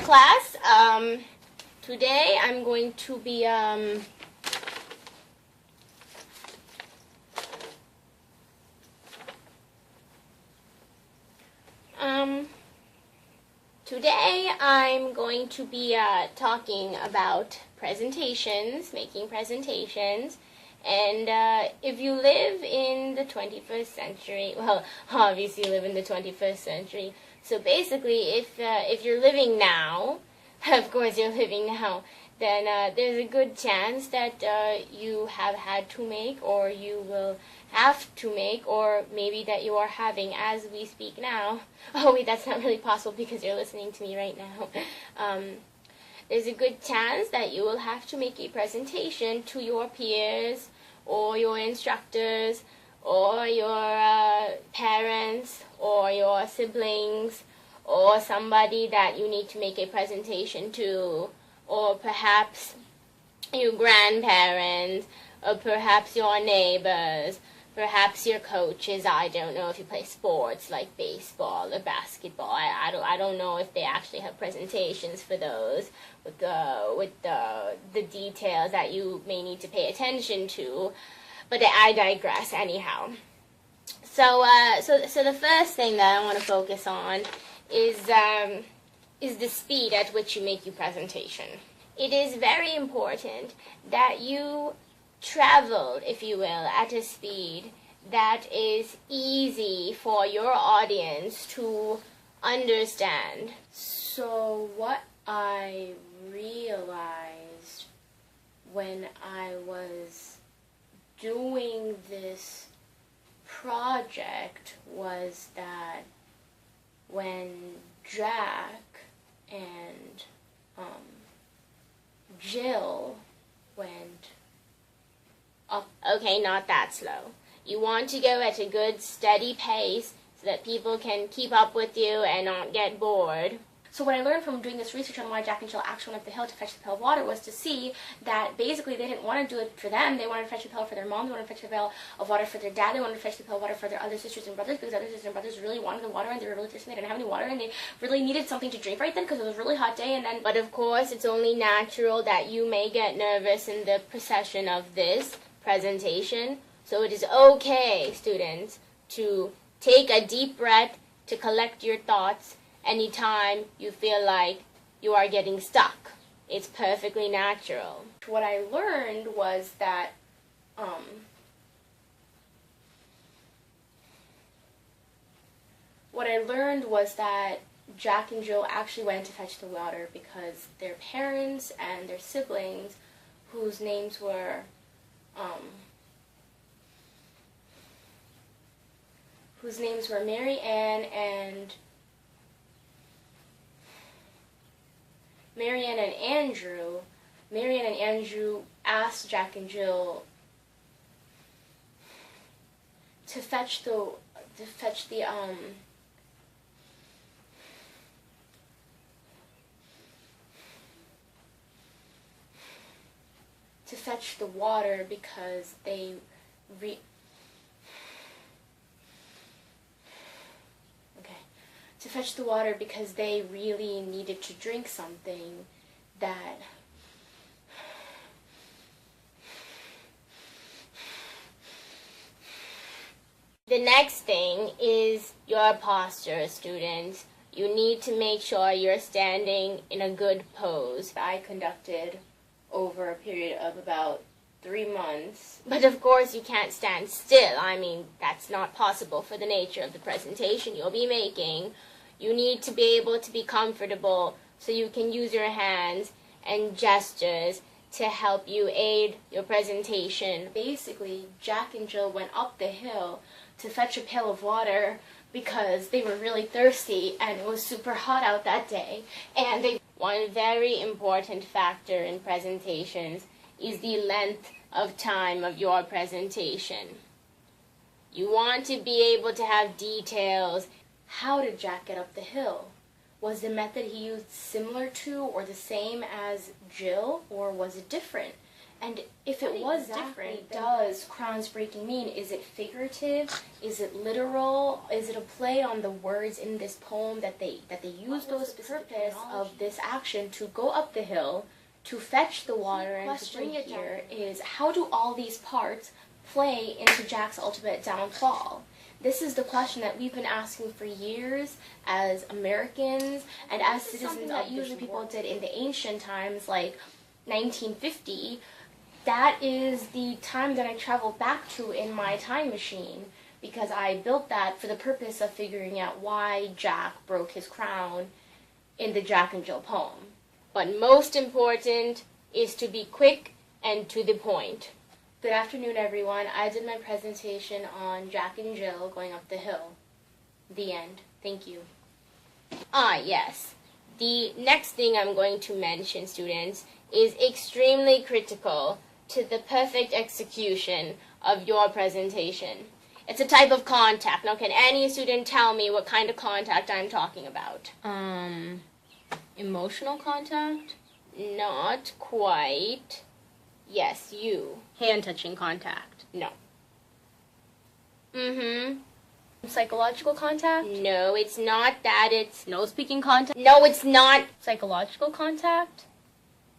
class. Today I'm going to be talking about presentations, making presentations. And if you live in the 21st century, well, obviously you live in the 21st century. So basically, if you're living now, of course you're living now, then there's a good chance that you have had to make, or you will have to make, or maybe that you are having as we speak now. Oh wait, that's not really possible because you're listening to me right now. There's a good chance that you will have to make a presentation to your peers, or your instructors, or your parents, or your siblings, or somebody that you need to make a presentation to, or perhaps your grandparents, or perhaps your neighbors, perhaps your coaches. I don't know if you play sports like baseball or basketball. I don't know if they actually have presentations for those with the details that you may need to pay attention to. But I digress anyhow. So the first thing that I want to focus on is the speed at which you make your presentation. It is very important that you travel, if you will, at a speed that is easy for your audience to understand. So what I realized when I was doing this project was that when Jack and Jill went up, okay, not that slow. You want to go at a good steady pace so that people can keep up with you and not get bored. So what I learned from doing this research on why Jack and Jill actually went up the hill to fetch the pail of water was to see that basically they didn't want to do it for them. They wanted to fetch the pail for their mom, they wanted to fetch the pail of water for their dad, they wanted to fetch the pail of water for their other sisters and brothers, because other sisters and brothers really wanted the water and they were really thirsty, they didn't have any water, and they really needed something to drink right then because it was a really hot day. But of course, it's only natural that you may get nervous in the procession of this presentation. So it is okay, students, to take a deep breath, to collect your thoughts anytime you feel like you are getting stuck. It's perfectly natural. What I learned was that Jack and Jill actually went to fetch the water because their parents and their siblings, whose names were Mary Ann and Andrew asked Jack and Jill to fetch the water because they really needed to drink something that The next thing is your posture, students. You need to make sure you're standing in a good pose. I conducted over a period of about 3 months. But of course you can't stand still. I mean, that's not possible for the nature of the presentation you'll be making. You need to be able to be comfortable so you can use your hands and gestures to help you aid your presentation. Basically, Jack and Jill went up the hill to fetch a pail of water because they were really thirsty and it was super hot out that day. And one very important factor in presentations is the length of time of your presentation. You want to be able to have details. How did Jack get up the hill? Was the method he used similar to or the same as Jill, or was it different? And if it was different, does crowns breaking mean? Is it figurative? Is it literal? Is it a play on the words in this poem that they use those purpose of this action to go up the hill, to fetch the water and to bring it here? Is how do all these parts play into Jack's ultimate downfall? This is the question that we've been asking for years as Americans and as citizens that usually people did in the ancient times, like 1950. That is the time that I travel back to in my time machine, because I built that for the purpose of figuring out why Jack broke his crown in the Jack and Jill poem. But most important is to be quick and to the point. Good afternoon, everyone. I did my presentation on Jack and Jill going up the hill. The end. Thank you. Yes. The next thing I'm going to mention, students, is extremely critical to the perfect execution of your presentation. It's a type of contact. Now, can any student tell me what kind of contact I'm talking about? Emotional contact? Not quite. Yes, you. Hand-touching contact? No. Psychological contact? No, it's not that. It's... Nose-speaking contact? No, it's not. Psychological contact?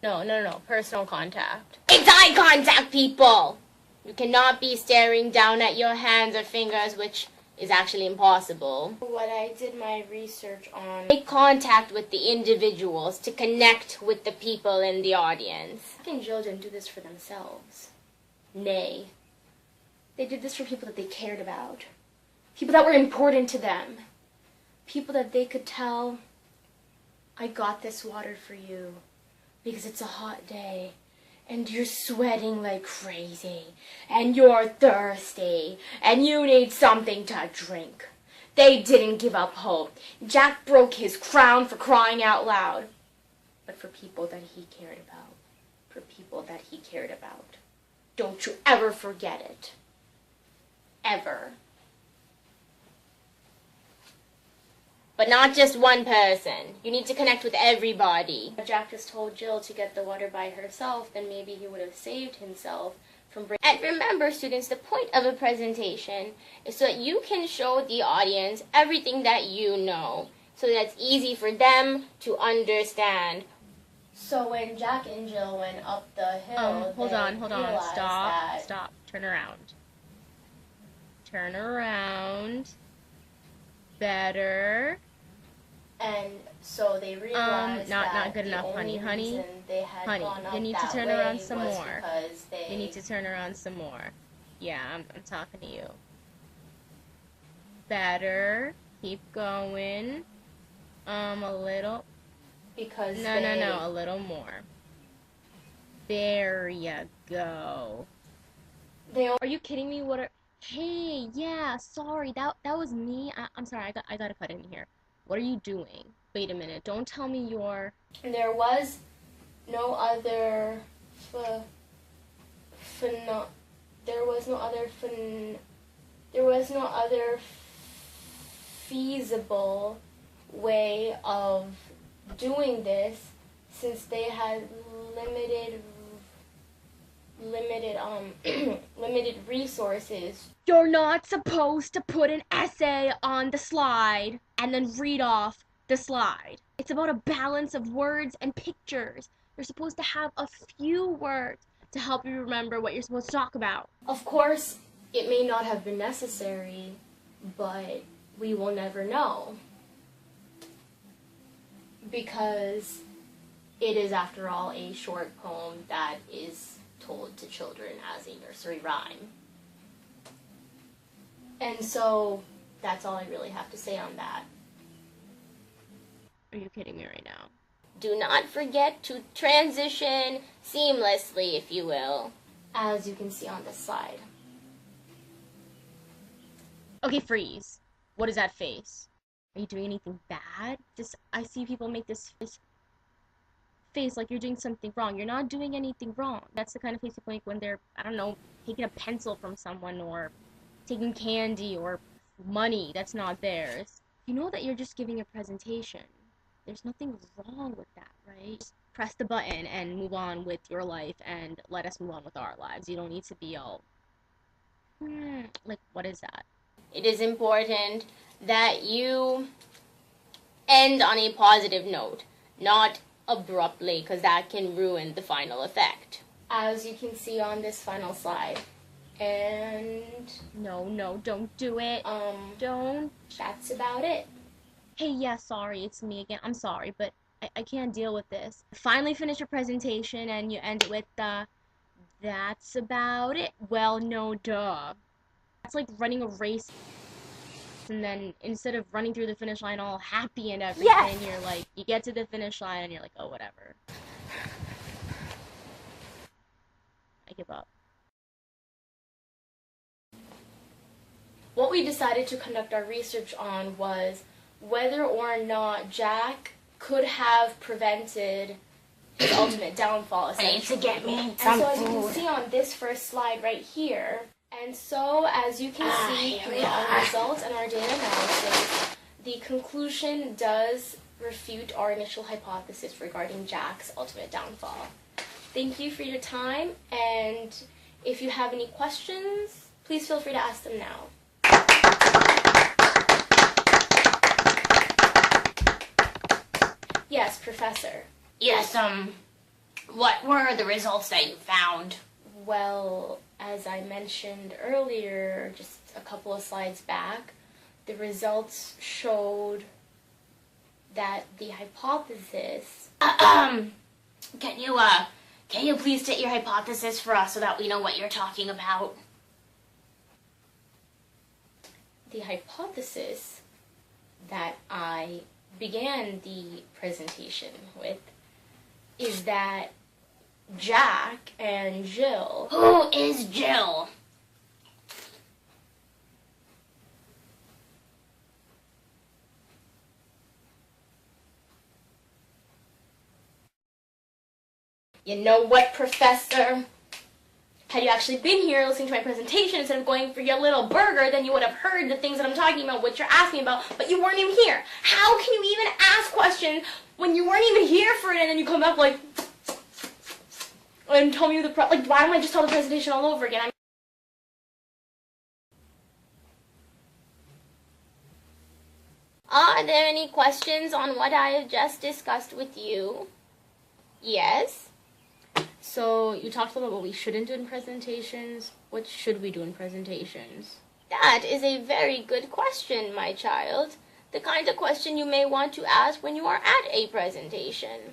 No. Personal contact. It's eye contact, people! You cannot be staring down at your hands or fingers, which is actually impossible. What I did my research on... Make contact with the individuals to connect with the people in the audience. Jack and Jill didn't do this for themselves. Nay. They did this for people that they cared about. People that were important to them. People that they could tell, I got this water for you because it's a hot day and you're sweating like crazy and you're thirsty and you need something to drink. They didn't give up hope. Jack broke his crown for crying out loud. But for people that he cared about. For people that he cared about. Don't you ever forget it. Ever. But not just one person. You need to connect with everybody. If Jack just told Jill to get the water by herself, then maybe he would have saved himself from breaking. And remember, students, the point of a presentation is so that you can show the audience everything that you know, so that it's easy for them to understand. So when Jack and Jill went up the hill, Hold on. realized that... Stop. Turn around. Better. And so they realized not good enough, honey. They had Honey, gone up you need to that turn way around some was more. because they... You need to turn around some more. Yeah, I'm talking to you. Better. Keep going. A little. Because No, a little more. There you go. Are you kidding me? Hey, yeah, sorry, that was me. I'm sorry, I gotta cut in here. What are you doing? Wait a minute, don't tell me you're... There was no other feasible way of doing this, since they had limited resources. You're not supposed to put an essay on the slide and then read off the slide. It's about a balance of words and pictures. You're supposed to have a few words to help you remember what you're supposed to talk about. Of course, it may not have been necessary, but we will never know. Because it is, after all, a short poem that is told to children as a nursery rhyme. And so, that's all I really have to say on that. Are you kidding me right now? Do not forget to transition seamlessly, if you will. As you can see on this slide. Okay, freeze. What is that face? Are you doing anything bad? I see people make this face like you're doing something wrong. You're not doing anything wrong. That's the kind of face people make when they're, I don't know, taking a pencil from someone or taking candy or money that's not theirs. You know that you're just giving a presentation. There's nothing wrong with that, right? press the button and move on with your life and let us move on with our lives. You don't need to be all, like, what is that? It is important that you end on a positive note, not abruptly, because that can ruin the final effect. As you can see on this final slide. And No, don't do it. Don't. that's about it. Hey, yeah, sorry, it's me again. I'm sorry, but I can't deal with this. Finally finish your presentation and you end it with that's about it. Well, no, duh. That's like running a race, and then instead of running through the finish line all happy and everything, Yes! you're like, you get to the finish line and you're like, oh, whatever. I give up. What we decided to conduct our research on was whether or not Jack could have prevented his ultimate downfall, essentially. get me And so as you can see on this first slide right here, and so as you can see through our results and our data analysis, the conclusion does refute our initial hypothesis regarding Jack's ultimate downfall. Thank you for your time, and if you have any questions, please feel free to ask them now. Yes, Professor. Yes, what were the results that you found? Well, as I mentioned earlier, just a couple of slides back, the results showed that the hypothesis... Can you please state your hypothesis for us so that we know what you're talking about? The hypothesis that I began the presentation with is that Jack and Jill... Who is Jill? You know what, Professor? Had you actually been here listening to my presentation instead of going for your little burger, then you would have heard the things that I'm talking about, what you're asking about, but you weren't even here. How can you even ask questions when you weren't even here for it, and then you come back like... and tell me like, why don't I just tell the presentation all over again? Are there any questions on what I have just discussed with you? Yes? So, you talked about what we shouldn't do in presentations. What should we do in presentations? That is a very good question, my child. The kind of question you may want to ask when you are at a presentation.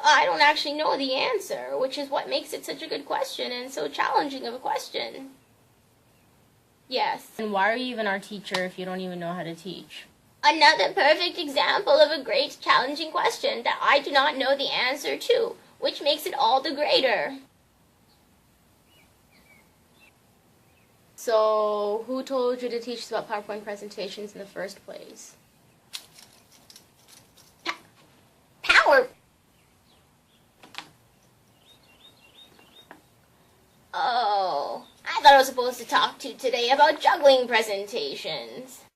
I don't actually know the answer, which is what makes it such a good question and so challenging of a question. Yes. And why are you even our teacher if you don't even know how to teach? Another perfect example of a great challenging question that I do not know the answer to, which makes it all the greater. So, who told you to teach us about PowerPoint presentations in the first place? Power... Oh, I thought I was supposed to talk to you today about juggling presentations.